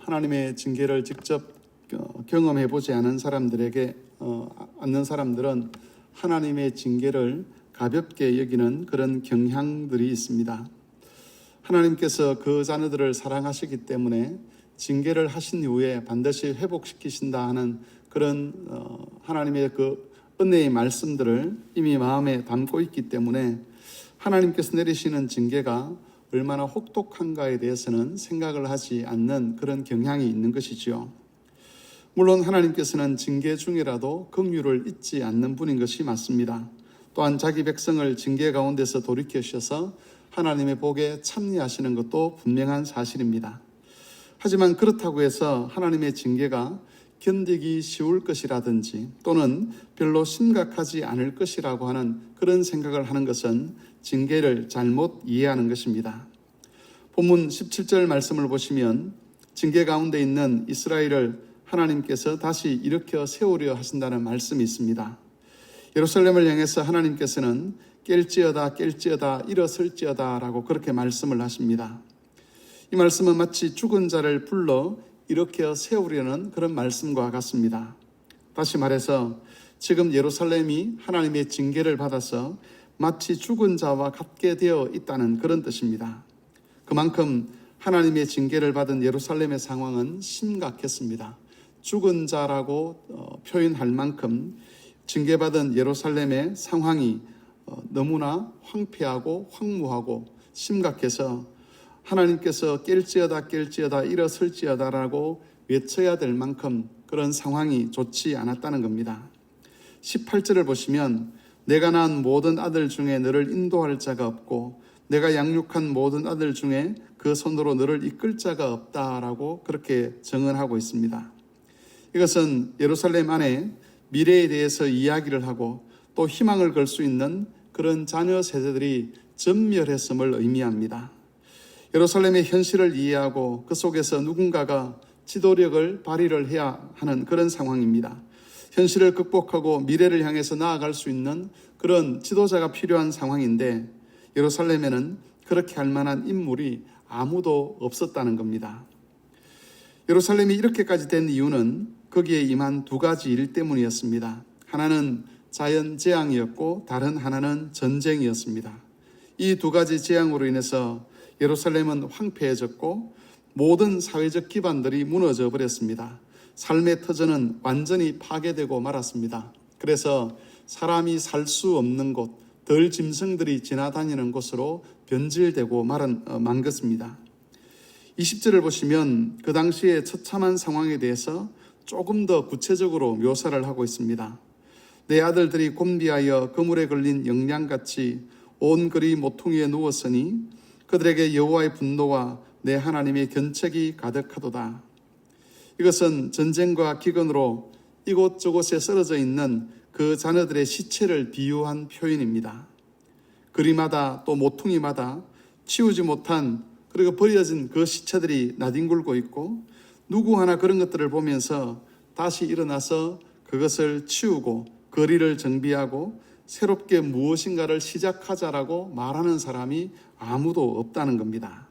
하나님의 징계를 직접 경험해 보지 않은 사람들은 하나님의 징계를 가볍게 여기는 그런 경향들이 있습니다. 하나님께서 그 자녀들을 사랑하시기 때문에 징계를 하신 이후에 반드시 회복시키신다 하는 그런 하나님의 그 은혜의 말씀들을 이미 마음에 담고 있기 때문에 하나님께서 내리시는 징계가 얼마나 혹독한가에 대해서는 생각을 하지 않는 그런 경향이 있는 것이지요. 물론 하나님께서는 징계 중이라도 긍휼을 잊지 않는 분인 것이 맞습니다. 또한 자기 백성을 징계 가운데서 돌이키셔서 하나님의 복에 참여하시는 것도 분명한 사실입니다. 하지만 그렇다고 해서 하나님의 징계가 견디기 쉬울 것이라든지 또는 별로 심각하지 않을 것이라고 하는 그런 생각을 하는 것은 징계를 잘못 이해하는 것입니다. 본문 17절 말씀을 보시면 징계 가운데 있는 이스라엘을 하나님께서 다시 일으켜 세우려 하신다는 말씀이 있습니다. 예루살렘을 향해서 하나님께서는 깰지어다 일어설지어다 라고 그렇게 말씀을 하십니다. 이 말씀은 마치 죽은 자를 불러 일으켜 세우려는 그런 말씀과 같습니다. 다시 말해서 지금 예루살렘이 하나님의 징계를 받아서 마치 죽은 자와 같게 되어 있다는 그런 뜻입니다. 그만큼 하나님의 징계를 받은 예루살렘의 상황은 심각했습니다. 죽은 자라고 표현할 만큼 징계받은 예루살렘의 상황이 너무나 황폐하고 황무하고 심각해서 하나님께서 깰지어다 일어설지어다라고 외쳐야 될 만큼 그런 상황이 좋지 않았다는 겁니다. 18절을 보시면 내가 낳은 모든 아들 중에 너를 인도할 자가 없고 내가 양육한 모든 아들 중에 그 손으로 너를 이끌 자가 없다라고 그렇게 증언하고 있습니다. 이것은 예루살렘 안에 미래에 대해서 이야기를 하고 또 희망을 걸 수 있는 그런 자녀 세대들이 전멸했음을 의미합니다. 예루살렘의 현실을 이해하고 그 속에서 누군가가 지도력을 발휘를 해야 하는 그런 상황입니다. 현실을 극복하고 미래를 향해서 나아갈 수 있는 그런 지도자가 필요한 상황인데 예루살렘에는 그렇게 할 만한 인물이 아무도 없었다는 겁니다. 예루살렘이 이렇게까지 된 이유는 거기에 임한 두 가지 일 때문이었습니다. 하나는 자연 재앙이었고 다른 하나는 전쟁이었습니다. 이 두 가지 재앙으로 인해서 예루살렘은 황폐해졌고 모든 사회적 기반들이 무너져 버렸습니다. 삶의 터전은 완전히 파괴되고 말았습니다. 그래서 사람이 살 수 없는 곳, 덜 짐승들이 지나다니는 곳으로 변질되고 만 것입니다. 20절을 보시면 그 당시의 처참한 상황에 대해서 조금 더 구체적으로 묘사를 하고 있습니다. 내 아들들이 곤비하여 그물에 걸린 영양같이 온 거리 모퉁이에 누웠으니 그들에게 여호와의 분노와 내 하나님의 견책이 가득하도다. 이것은 전쟁과 기근으로 이곳저곳에 쓰러져 있는 그 자녀들의 시체를 비유한 표현입니다. 거리마다 또 모퉁이마다 치우지 못한 그리고 버려진 그 시체들이 나뒹굴고 있고 누구 하나 그런 것들을 보면서 다시 일어나서 그것을 치우고 거리를 정비하고 새롭게 무엇인가를 시작하자라고 말하는 사람이 아무도 없다는 겁니다.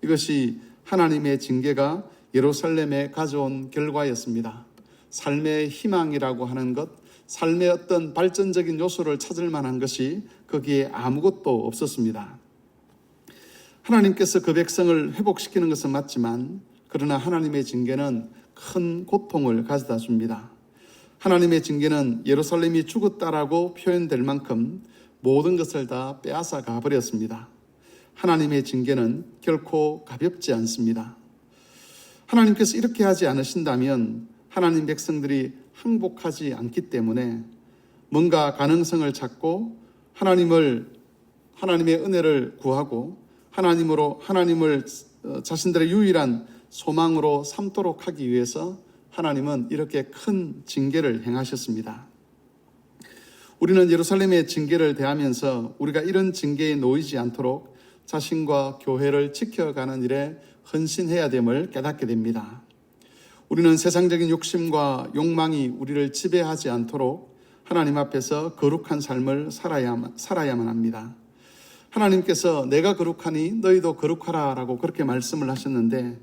이것이 하나님의 징계가 예루살렘에 가져온 결과였습니다. 삶의 희망이라고 하는 것, 삶의 어떤 발전적인 요소를 찾을 만한 것이 거기에 아무것도 없었습니다. 하나님께서 그 백성을 회복시키는 것은 맞지만 그러나 하나님의 징계는 큰 고통을 가져다 줍니다. 하나님의 징계는 예루살렘이 죽었다라고 표현될 만큼 모든 것을 다 빼앗아 가버렸습니다. 하나님의 징계는 결코 가볍지 않습니다. 하나님께서 이렇게 하지 않으신다면 하나님 백성들이 항복하지 않기 때문에 뭔가 가능성을 찾고 하나님의 은혜를 구하고 하나님을 자신들의 유일한 소망으로 삼도록 하기 위해서 하나님은 이렇게 큰 징계를 행하셨습니다. 우리는 예루살렘의 징계를 대하면서 우리가 이런 징계에 놓이지 않도록 자신과 교회를 지켜가는 일에 헌신해야 됨을 깨닫게 됩니다. 우리는 세상적인 욕심과 욕망이 우리를 지배하지 않도록 하나님 앞에서 거룩한 삶을 살아야만 합니다. 하나님께서 내가 거룩하니 너희도 거룩하라 라고 그렇게 말씀을 하셨는데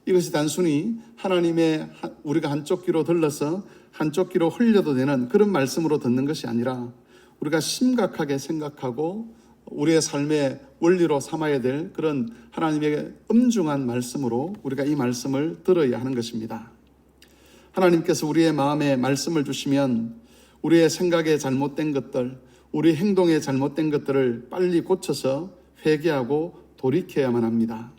이것이 단순히 하나님의 우리가 한쪽 귀로 들러서 한쪽 귀로 흘려도 되는 그런 말씀으로 듣는 것이 아니라 우리가 심각하게 생각하고 우리의 삶의 원리로 삼아야 될 그런 하나님의 엄중한 말씀으로 우리가 이 말씀을 들어야 하는 것입니다. 하나님께서 우리의 마음에 말씀을 주시면 우리의 생각에 잘못된 것들, 우리 행동에 잘못된 것들을 빨리 고쳐서 회개하고 돌이켜야만 합니다.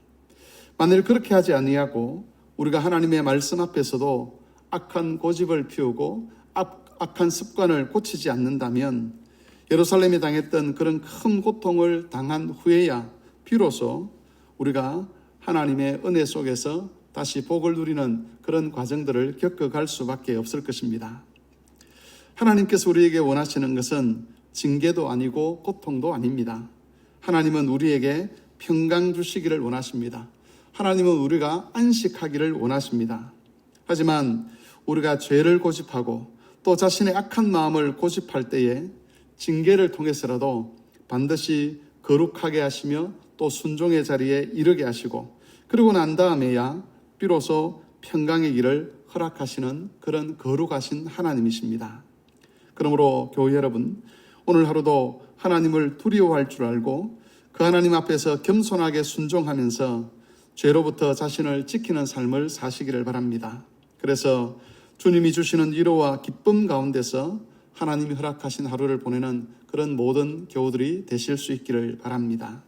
만일 그렇게 하지 아니하고 우리가 하나님의 말씀 앞에서도 악한 고집을 피우고 악한 습관을 고치지 않는다면 예루살렘에 당했던 그런 큰 고통을 당한 후에야 비로소 우리가 하나님의 은혜 속에서 다시 복을 누리는 그런 과정들을 겪어갈 수밖에 없을 것입니다. 하나님께서 우리에게 원하시는 것은 징계도 아니고 고통도 아닙니다. 하나님은 우리에게 평강 주시기를 원하십니다. 하나님은 우리가 안식하기를 원하십니다. 하지만 우리가 죄를 고집하고 또 자신의 악한 마음을 고집할 때에 징계를 통해서라도 반드시 거룩하게 하시며 또 순종의 자리에 이르게 하시고 그러고 난 다음에야 비로소 평강의 길을 허락하시는 그런 거룩하신 하나님이십니다. 그러므로 교회 여러분, 오늘 하루도 하나님을 두려워할 줄 알고 그 하나님 앞에서 겸손하게 순종하면서 죄로부터 자신을 지키는 삶을 사시기를 바랍니다. 그래서 주님이 주시는 위로와 기쁨 가운데서 하나님이 허락하신 하루를 보내는 그런 모든 교우들이 되실 수 있기를 바랍니다.